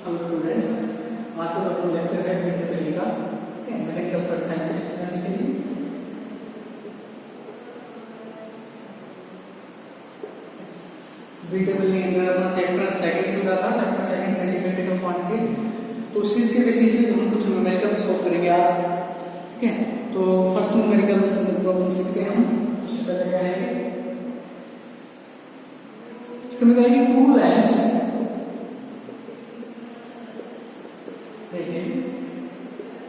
Hello students, आज का अपना लेक्चर है BTPL का, ठीक है, मैकेनिकल थर्ड साइंस स्टूडेंट्स के लिए। BTPL के अंदर अपना चैप्टर सेकंड चल रहा था, chapter second basic electrical quantities. तो उसी के बेसिस पे हम कुछ न्यूमेरिकल्स सॉल्व करेंगे आज, ठीक है। तो फर्स्ट न्यूमेरिकल्स प्रॉब्लम सीखते हैं हम। उससे पहले क्या है, इसके अंदर है कि to lamps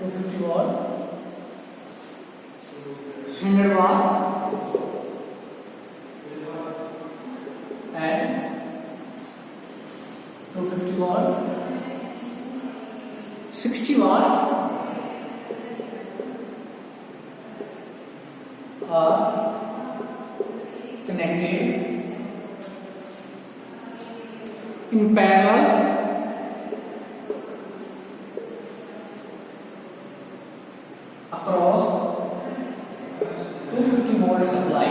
250 watt, 100 watt and 250 watt, 60 watt are connected in parallel across 250 volt supply.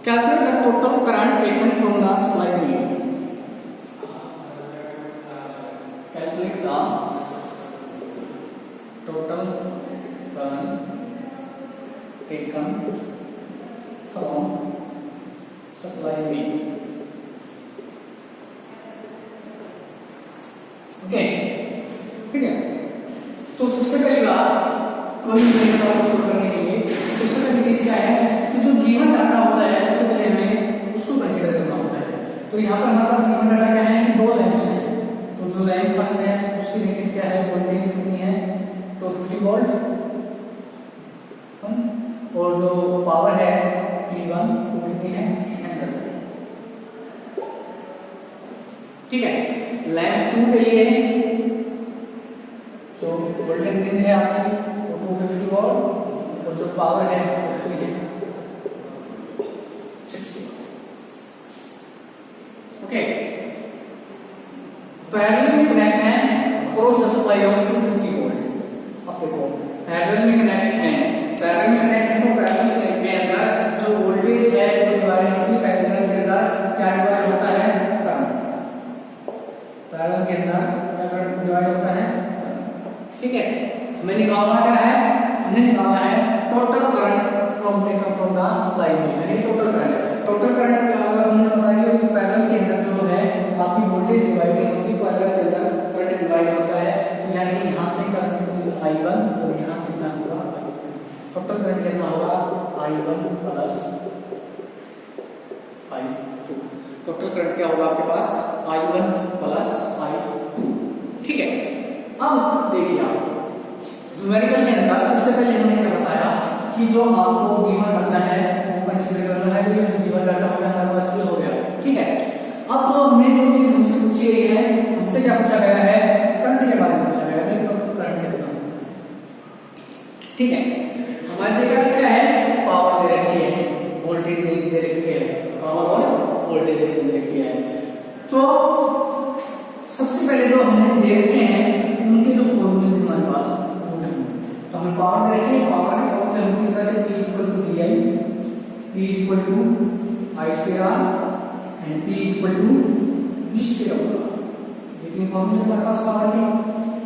Calculate the total current taken from the supply meter. Calculate the total current taken from supply meter. Okay. ठीक है। तो सबसे पहली बात कोई numerical solve करने के लिए सबसे पहली चीज क्या है कि जो गिवन डाटा होता है सबसे पहले हमें उसको कंसीडर करना होता है। तो यहाँ पर हमारे पास गिवन डाटा क्या है कि दो लैंप्स हैं। तो जो लैंप फर्स्ट है उसकी रेटिंग क्या है, वोल्टेज कितनी है 250 वोल्ट, और जो पावर है P1 वो कितनी है 100। ठीक है। लैंप 2 के लिए जो वोल्टेज रेंज है आपकी वो 250 वोल्ट और जो पावर है वो 360। ओके। पैरेलल में कनेक्ट है across the supply of 250 volt. अब देखो पैरेलल में कनेक्ट है, पैरेलल में कनेक्ट है तो पैरेलल के अंदर जो वोल्टेज है वो डिवाइड होती है, पैरेलल के अंदर क्या डिवाइड होता है करंट। पैरेलल के अंदर क्या डिवाइड होता है, ठीक है। हमें निकालना क्या है, हमने निकालना है total current from the supply में, यानी टोटल करंट। टोटल करंट क्या होगा, हमने बताया कि पैरेलल के अंदर जो है आपकी वोल्टेज डिवाइड नहीं होती, पैरेलल के अंदर करंट डिवाइड होता है, यानी यहां से करंट I1 और यहां कितना होगा टोटल करंट कितना होगा I1 plus I2। Total current क्या होगा आपके पास I1 प्लस I2, ठीक है। अब देखिए आप न्यूमेरिकल के अंदर सबसे पहले हमने क्या बताया कि जो आपको गिवन डाटा है वो कंसीडर करना है। तो ये जो गिवन डाटा हो गया हमारे पास ये हो गया, ठीक है। अब जो हमने जो चीज हमसे पूछी गई है, हमसे क्या पूछा गया है, करंट के बारे में पूछा गया है, टोटल करंट कितना, ठीक है। हमारे जगह क्या है, पावर दे रखी है, वोल्टेज रेंज दे रखी है, पावर और वोल्टेज रेंज दे रखी है। तो सबसे पहले जो हमने दे रखे हैं उनके जो फॉर्मूले हमारे पास, तो हमें पावर दे रखी है, पावर के फॉर्मूले हम लिख रहे थे P equal to DI, P equal to I square R and P equal to V square R। ये तीन फॉर्मूले हमारे पास पावर के,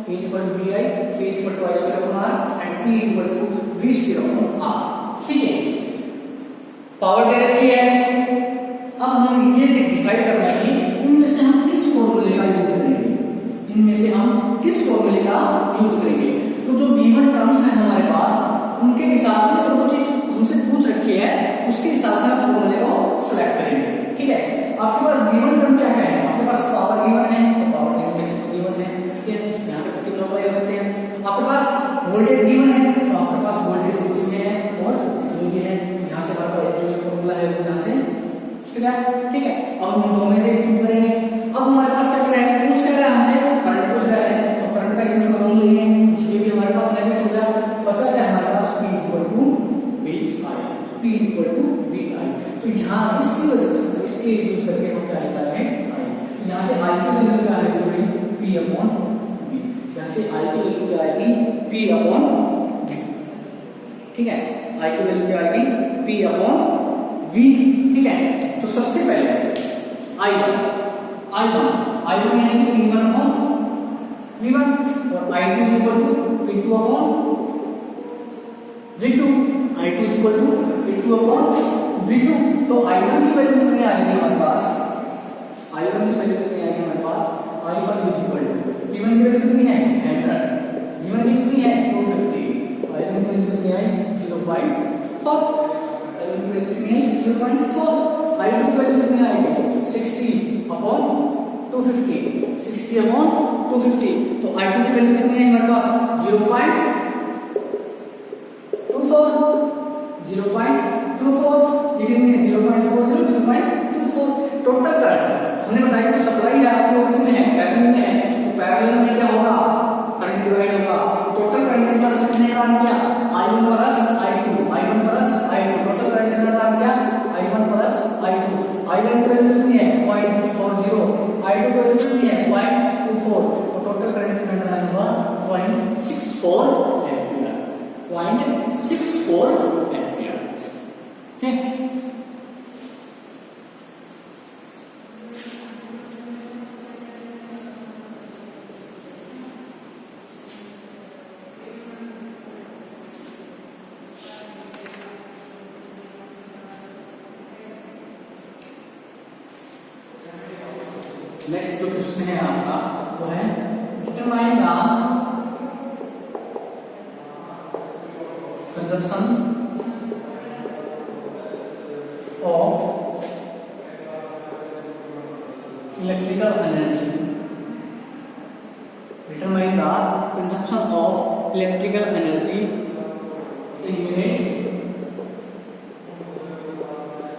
P equal to DI, P equal to I square R and P equal to V square R, ठीक है। Power दे रखी है। अब हमें ये डिसाइड करना है कि इनमें से हम किस फॉर्मूले का यूज करेंगे, इनमें से हम किस फॉर्मूले का यूज करेंगे। तो जो गिवन टर्म्स है हमारे पास उनके हिसाब से जो चीज हमसे पूछ रखी है उसके हिसाब से हम फॉर्मूले को सिलेक्ट करेंगे, ठीक है। आपके पास गिवन टर्म क्या क्या है, आपके पास पावर गिवन है तो पावर गिवन है, ठीक है। यहाँ से कितने अप्लाई हो सकते हैं। आपके पास वोल्टेज गिवन है तो आपके पास वोल्टेज इसमें है और इसमें भी है, यहाँ से हमारे पास जो फॉर्मूला है वो यहाँ से, ठीक है। अब हम दोनों में से चूज करेंगे। अब हमारे पास क्या है, पूछ कर रहा है हमसे करंट पूछ रहा है, तो करंट का इसमें कॉमन लेंगे, ये भी हमारे पास नेगेटिव हो गया, बचा क्या हमारे पास P इक्वल टू VI। तो यहाँ इसकी वजह से इसके यूज करके हम क्या निकालेंगे, यहाँ से I की वैल्यू क्या आएगी P अपॉन V, यहाँ से I की वैल्यू क्या आएगी P अपॉन V, ठीक है। I की वैल्यू क्या आएगी P अपॉन V, ठीक है। तो सबसे पहले I1 यानी कि V1 अपॉन V1 और I2 equal to P2 upon V2, I2 equal to P2 upon V2। तो I1 की वैल्यू कितनी आएगी हमारे पास, I1 की वैल्यू कितनी आएगी हमारे पास, I1 इक्वल टू P1 की वैल्यू कितनी है 100, V1 की कितनी है 250, I1 की वैल्यू कितनी है 0.4, I1 की वैल्यू कितनी है 0.4, I2 की वैल्यू कितनी आएगी 60 अपॉन 250, 60 अपॉन 250। तो I2 की वैल्यू कितनी है हमारे पास 0.24, ये कितनी है 0.40, 0.24। टोटल करंट हमने बताया कि सप्लाई है आपको किसमें है पैरेलल में है, तो पैरेलल में क्या होगा करंट डिवाइड होगा। टोटल करंट के पास कितने का आ गया I1 plus I2, I1 plus I2, total current कितना आ गया I1 प्लस I2। I1 की वैल्यू कितनी है 0.40, I2 की वैल्यू कितनी है 0.24, तो टोटल करंट कितना आएगा 0.64 एम्पीयर, 0.64 एम्पीयर। ठीक, नेक्स्ट जो क्वेश्चन है आपका वो है determine the consumption of electrical energy, determine the consumption of electrical energy in units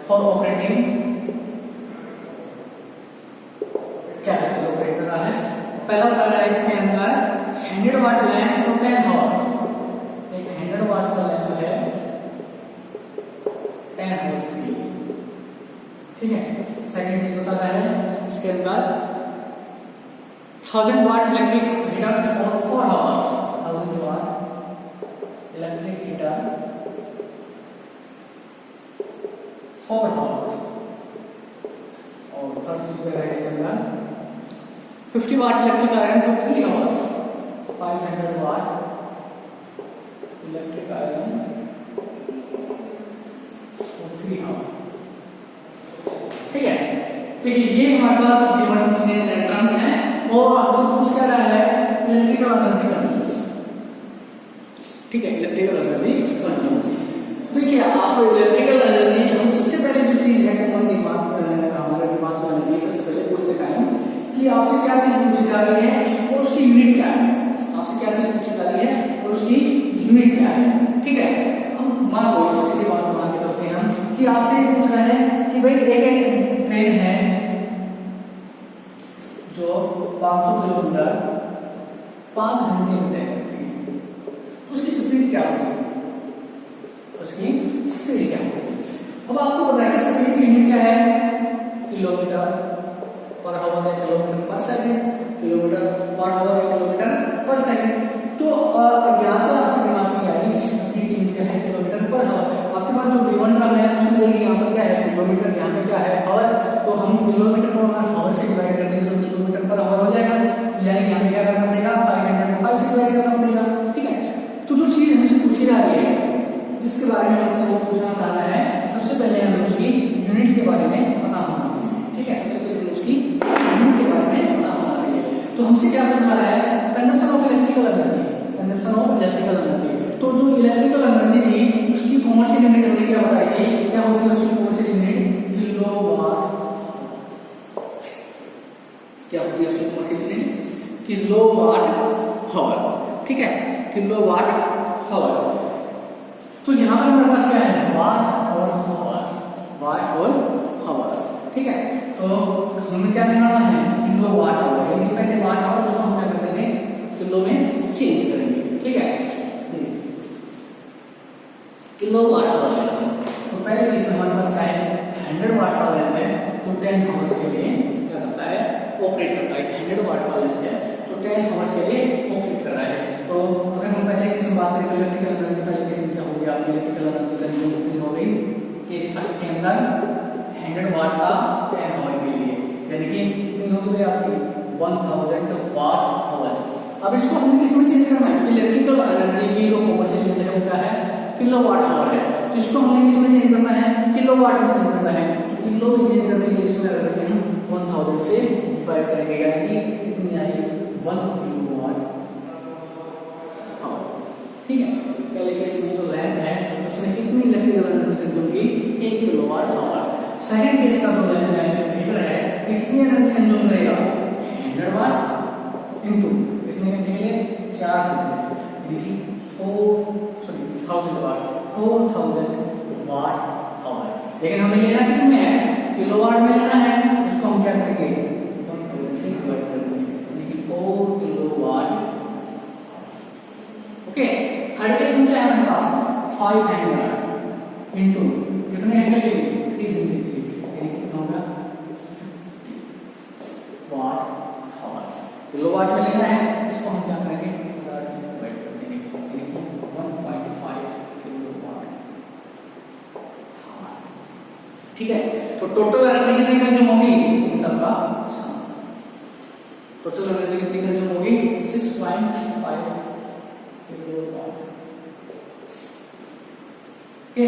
for operating. क्या है जो ऑपरेट कर रहा है, पहला बता रहा है इसके अंदर 100 वाट लैंप फॉर 10 आवर्स, एक 100 वाट का लैंप है 10 आवर्स के लिए। ठीक है, सेकंड चीज बता रहा है इसके अंदर 1000 watt electric heaters for 4 hours, 1000 watt electric heater 4 hours. और थर्ड चीज है इसके अंदर 50 watt electric iron for 3 hours, 500 watt electric iron for 3 hours. ठीक है, देखिए ये हमारे पास गिवन चीजें टर्म्स हैं और आपसे पूछ क्या रहा है इलेक्ट्रिकल एनर्जी कंजप्शन। ठीक है, इलेक्ट्रिकल एनर्जी कंजप्शन। देखिए आपको इलेक्ट्रिकल एनर्जी हम सबसे पहले जो चीज है कॉमन दिमाग हमारे दिमाग में आनी चाहिए सबसे पहले पूछते टाइम कि आपसे क्या चीज पूछी जा रही है और उसकी यूनिट क्या है, आपसे क्या चीज पूछी जा रही है और उसकी यूनिट क्या है। ठीक है, हम मान लो छोटी सी बात मान के चलते हैं हम कि आपसे पूछ रहा है कि भाई एक ट्रेन है जो 500 किलोमीटर 5 घंटे में तय करती है, तो उसकी स्पीड क्या होगी, उसकी स्पीड क्या होगी। अब आपको पता है कि स्पीड की यूनिट क्या है किलोमीटर पर आवर या किलोमीटर पर सेकंड, किलोमीटर पर आवर या किलोमीटर पर सेकंड। तो यहाँ से आपके दिमाग में आएगी स्पीड की यूनिट क्या है किलोमीटर पर आवर। आपके पास जो V1 टर्म है उसमें देखिए यहाँ पर क्या है किलोमीटर, यहाँ पे क्या है आवर, तो हम किलोमीटर को आवर से डिवाइड कर देंगे तो किलोमीटर पर आवर हो जाएगा, यानी कि हमें क्या करना पड़ेगा 500 से डिवाइड करना पड़ेगा। ठीक है, तो जो चीज हमसे पूछी जा रही है जिसके बारे में हमसे वो पूछना चाह रहा है सबसे पहले हमें उसकी यूनिट के बारे में पता होना चाहिए। ठीक है, सबसे पहले उसकी यूनिट के बारे में पता होना चाहिए। तो हमसे क्या पूछ रहा है consumption of electrical energy, consumption of electrical energy. तो जो इलेक्ट्रिकल एनर्जी थी उसकी कॉमर्शियल यूनिट हमने क्या बताई थी, क्या होती है उसकी कॉमर्शियल यूनिट किलोवाट, क्या होती है उसकी कॉमर्शियल यूनिट किलोवाट आवर। ठीक है, किलोवाट आवर। तो यहाँ पर हमारे पास क्या है वाट और आवर, वाट और आवर। ठीक है, तो हमें क्या लेना है किलो वाट आवर, यानी पहले वाट आवर उसको हम क्या कर देंगे किलो में चेंज करेंगे। ठीक है, किलो वाट आवर लेना है। तो पहले इसमें हमारे पास क्या है 100 वाट का लैंप है तो 10 आवर्स के लिए क्या करता है ऑपरेट करता है। 100 वाट का लैंप है तो 10 आवर्स के लिए ऑपरेट कर रहा है। तो अगर हम पहले किसी बात करें इलेक्ट्रिकल एनर्जी, पहले किसी क्या हो गया आपकी इलेक्ट्रिकल एनर्जी हो गई कि इसके अंदर 100 वाट का 10 आवर के लिए यानी कि कितनी हो गई आपकी 1000 वाट आवर। अब इसको हमने किसमें चेंज करना है, इलेक्ट्रिकल एनर्जी की जो कमर्शियल यूनिट है वो क्या है, किलोवाट आवर है, तो इसको हमने किसमें चेंज करना है, किलोवाट में चेंज करना है। तो किलो में चेंज करने के लिए इसमें अगर हम 1000 से डिवाइड करेंगे यानी कि कितनी आई 1 किलोवाट आवर। ठीक है, पहले केस में जो लेंथ है उसने कितनी इलेक्ट्रिकल एनर्जी कंज्यूम की, 1 किलोवाट आवर। सेकंड केस का जो हीटर है कितनी एनर्जी कंज्यूम करेगा, 100 वाट इनटू कितने घंटे के लिए, 4 घंटे, यानी 1000 वाट, 4000 वाट आवर। लेकिन हमें लेना किस में है, किलोवाट में लेना है, उसको हम क्या करेंगे 1000 से डिवाइड कर देंगे, यानी कि 4 किलोवाट। ओके, थर्ड केस में क्या है हमारे पास 500 इनटू कितने घंटे के लिए, 3 घंटे के लिए, यानी कितना होगा 50 वाट आवर। किलोवाट में लेना है, इसको हम क्या करेंगे 1000 से डिवाइड कर देंगे, यानी कि 1.5 किलोवाट। ठीक है, तो टोटल एनर्जी कितनी कंज्यूम होगी, इन सबका टोटल एनर्जी कितनी कंज्यूम होगी 6.5 किलोवाट। ओके,